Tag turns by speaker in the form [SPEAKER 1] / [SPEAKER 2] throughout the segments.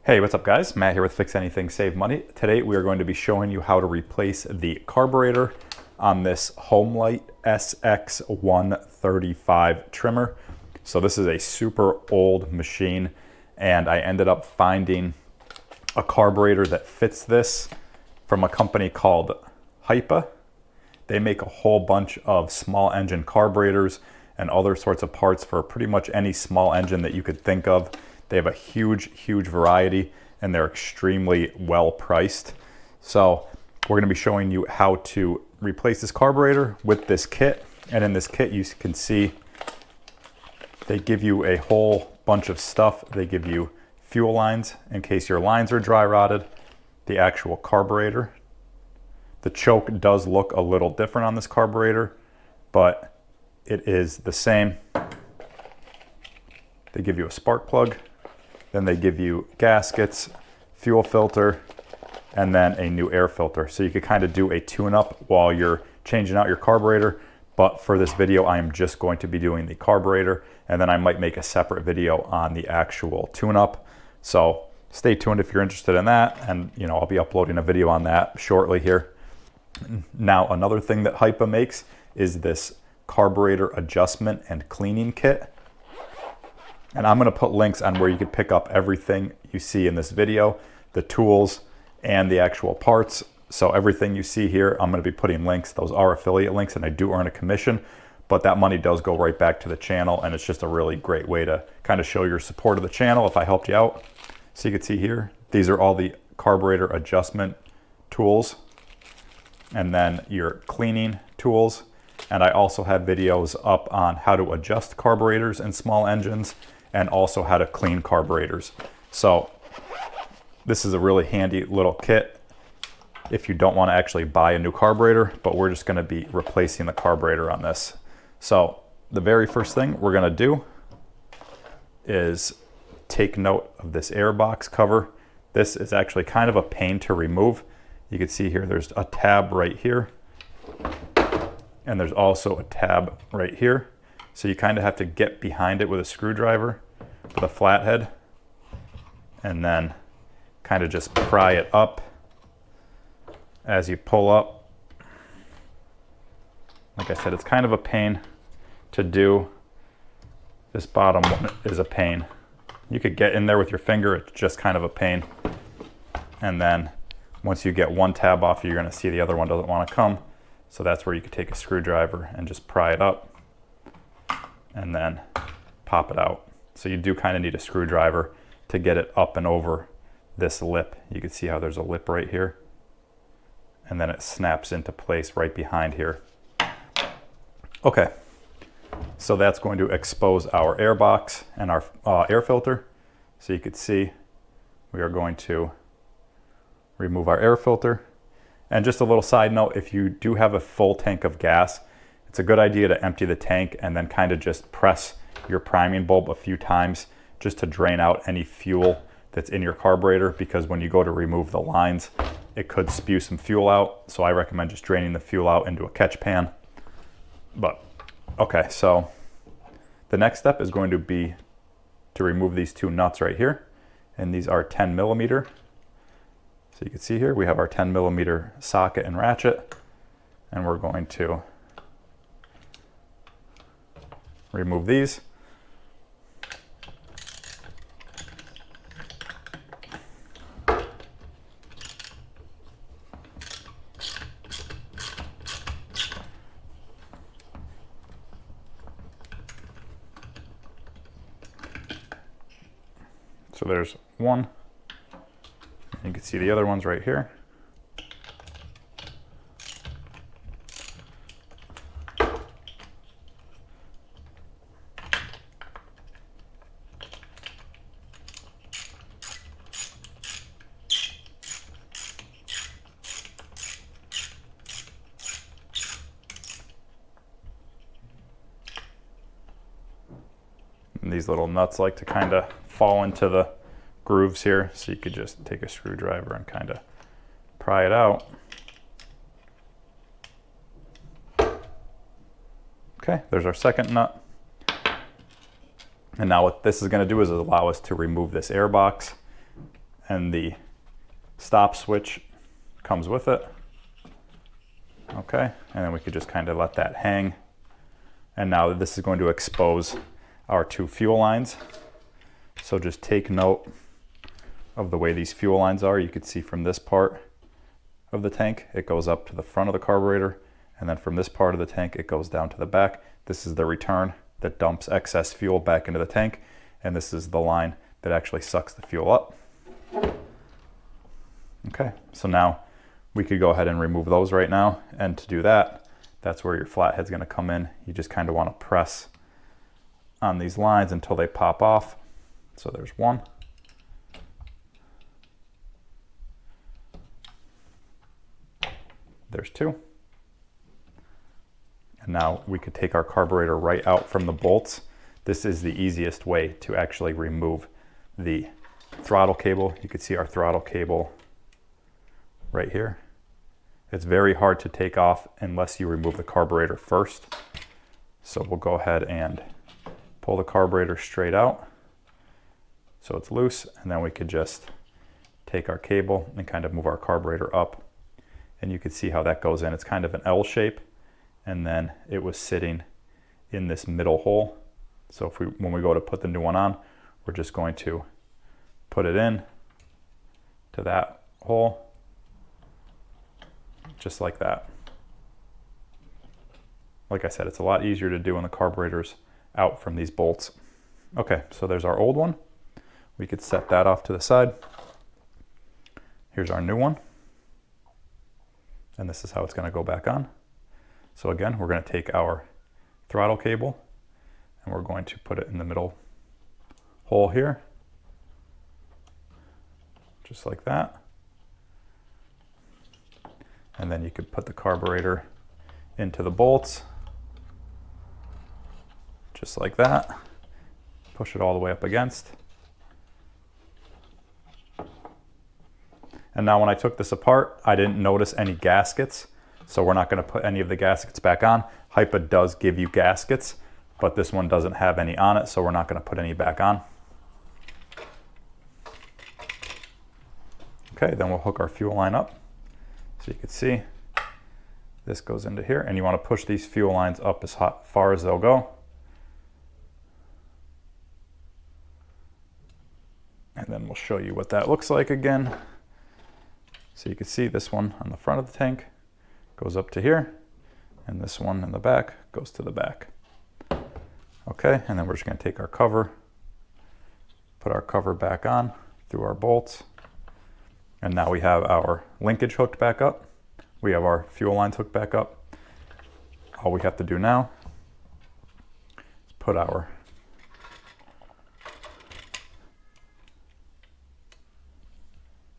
[SPEAKER 1] Hey, what's up guys? Matt here with Fix Anything Save Money. Today we are going to be showing you how to replace the carburetor on this Homelite SX-135 trimmer. So this is a super old machine and I ended up finding a carburetor that fits this from a company called HIPA. They make a whole bunch of small engine carburetors and other sorts of parts for pretty much any small engine that you could think of. They have a huge variety and they're extremely well priced. So we're going to be showing you how to replace this carburetor with this kit. And in this kit you can see they give you a whole bunch of stuff. They give you fuel lines in case your lines are dry rotted, the actual carburetor. The choke does look a little different on this carburetor, but it is the same. They give you a spark plug. Then they give you gaskets, fuel filter, and then a new air filter. So you could kind of do a tune-up while you're changing out your carburetor. But for this video, I am just going to be doing the carburetor, and then I might make a separate video on the actual tune-up. So stay tuned if you're interested in that. And I'll be uploading a video on that shortly here. Now, another thing that HIPA makes is this carburetor adjustment and cleaning kit. And I'm going to put links on where you can pick up everything you see in this video, the tools and the actual parts. So everything you see here, I'm going to be putting links. Those are affiliate links and I do earn a commission, but that money does go right back to the channel. And it's just a really great way to kind of show your support of the channel if I helped you out. So you can see here, these are all the carburetor adjustment tools and then your cleaning tools. And I also have videos up on how to adjust carburetors in small engines and also how to clean carburetors. So this is a really handy little kit if you don't want to actually buy a new carburetor, but we're just going to be replacing the carburetor on this. So the very first thing we're going to do is take note of this Airbox cover. This is actually kind of a pain to remove. You can see here there's a tab right here and there's also a tab right here. So you kind of have to get behind it with a screwdriver with a flathead and then kind of just pry it up as you pull up. Like I said, it's kind of a pain to do. This bottom one is a pain. You could get in there with your finger, it's just kind of a pain. And then once you get one tab off, you're going to see the other one doesn't want to come. So that's where you could take a screwdriver and just pry it up and then pop it out. So you do kind of need a screwdriver to get it up and over this lip. You can see how there's a lip right here. And then it snaps into place right behind here. Okay, so that's going to expose our Airbox and our air filter. So you could see we are going to remove our air filter. And just a little side note, if you do have a full tank of gas, it's a good idea to empty the tank and then kind of just press your priming bulb a few times just to drain out any fuel that's in your carburetor, because when you go to remove the lines, it could spew some fuel out. So I recommend just draining the fuel out into a catch pan. But okay, so the next step is going to be to remove these two nuts right here. And these are 10 millimeter. So you can see here, we have our 10 millimeter socket and ratchet, and we're going to remove these. So there's one. You can see the other ones right here. And these little nuts like to kind of fall into the grooves here, so you could just take a screwdriver and kind of pry it out. Okay, there's our second nut. And now what this is going to do is allow us to remove this Airbox. and the stop switch comes with it. Okay, and then we could just kind of let that hang. And now this is going to expose our two fuel lines. So just take note of the way these fuel lines are. You can see from this part of the tank, it goes up to the front of the carburetor, and then from this part of the tank, it goes down to the back. This is the return that dumps excess fuel back into the tank, and this is the line that actually sucks the fuel up. Okay, so now we could go ahead and remove those right now, and to do that, that's where your flathead's going to come in. You just kind of want to press on these lines until they pop off. So there's one. There's two. And now we could take our carburetor right out from the bolts. This is the easiest way to actually remove the throttle cable. You can see our throttle cable right here. It's very hard to take off unless you remove the carburetor first. So we'll go ahead and pull the carburetor straight out so it's loose, and then we could just take our cable and kind of move our carburetor up. And you can see how that goes in. It's kind of an L shape, and then it was sitting in this middle hole. So if when we go to put the new one on, we're just going to put it in to that hole, just like that. Like I said, it's a lot easier to do when the carburetor's out from these bolts. Okay, so there's our old one. We could set that off to the side. Here's our new one. And this is how it's going to go back on. So again, we're going to take our throttle cable and we're going to put it in the middle hole here, just like that. And then you could put the carburetor into the bolts, just like that. Push it all the way up against. And now when I took this apart, I didn't notice any gaskets, so we're not going to put any of the gaskets back on. HIPA does give you gaskets, but this one doesn't have any on it, so we're not going to put any back on. Okay, then we'll hook our fuel line up. So you can see this goes into here, and you want to push these fuel lines up as far as they'll go. And then we'll show you what that looks like again. So you can see this one on the front of the tank goes up to here, and this one in the back goes to the back. Okay, and then we're just going to take our cover, put our cover back on through our bolts, and now we have our linkage hooked back up. We have our fuel lines hooked back up. All we have to do now is put our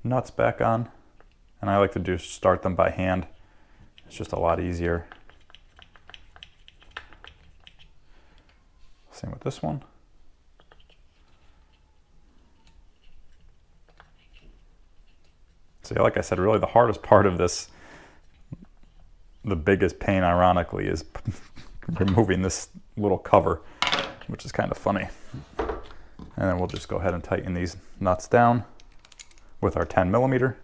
[SPEAKER 1] nuts back on. And I like to start them by hand. It's just a lot easier. Same with this one. So yeah, like I said, really the hardest part of this, the biggest pain ironically, is removing this little cover, which is kind of funny. And then we'll just go ahead and tighten these nuts down with our 10mm.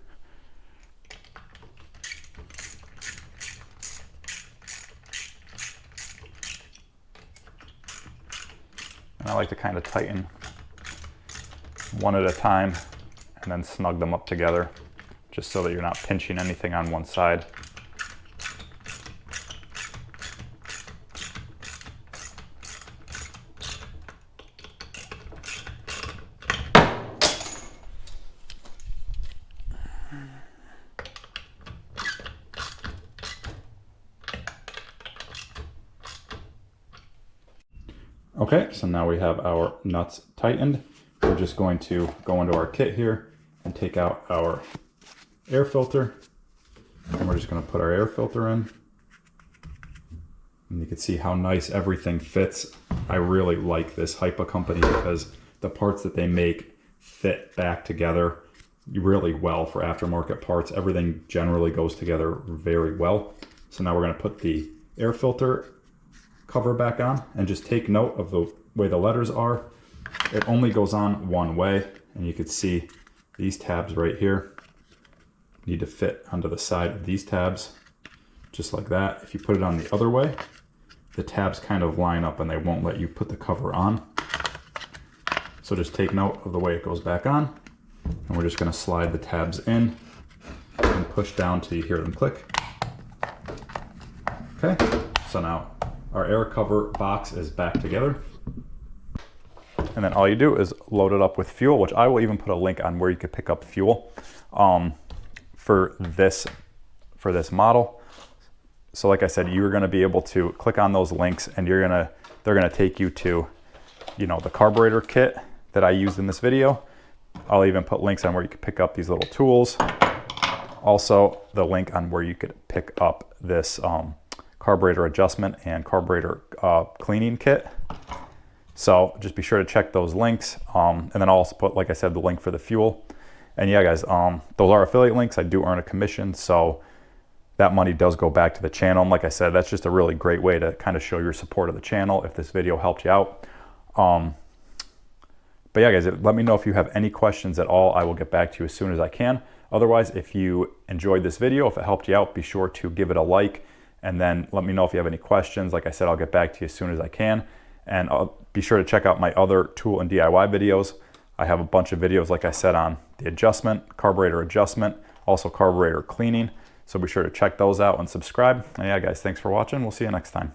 [SPEAKER 1] And I like to kind of tighten one at a time and then snug them up together, just so that you're not pinching anything on one side. Okay, so now we have our nuts tightened. We're just going to go into our kit here and take out our air filter. And we're just going to put our air filter in. And you can see how nice everything fits. I really like this HIPA company because the parts that they make fit back together really well for aftermarket parts. Everything generally goes together very well. So now we're going to put the air filter cover back on, and just take note of the way the letters are. It only goes on one way, and you can see these tabs right here need to fit onto the side of these tabs, just like that. If you put it on the other way, the tabs kind of line up and they won't let you put the cover on. So just take note of the way it goes back on. And we're just gonna slide the tabs in and push down till you hear them click. Okay, so now our air cover box is back together. And then all you do is load it up with fuel, which I will even put a link on where you could pick up fuel for this model. So like I said, you're gonna be able to click on those links and they're gonna take you to, you know, the carburetor kit that I used in this video. I'll even put links on where you can pick up these little tools. Also, the link on where you could pick up this carburetor adjustment and carburetor cleaning kit. So just be sure to check those links. And then I'll also put, like I said, the link for the fuel. And yeah, guys, those are affiliate links. I do earn a commission, so that money does go back to the channel. And like I said, that's just a really great way to kind of show your support of the channel if this video helped you out. But yeah, guys, let me know if you have any questions at all. I will get back to you as soon as I can. Otherwise, if you enjoyed this video, if it helped you out, be sure to give it a like, and then let me know if you have any questions. Like I said, I'll get back to you as soon as I can. And be sure to check out my other tool and DIY videos. I have a bunch of videos, like I said, on the adjustment, carburetor adjustment, also carburetor cleaning. So be sure to check those out and subscribe. And yeah, guys, thanks for watching. We'll see you next time.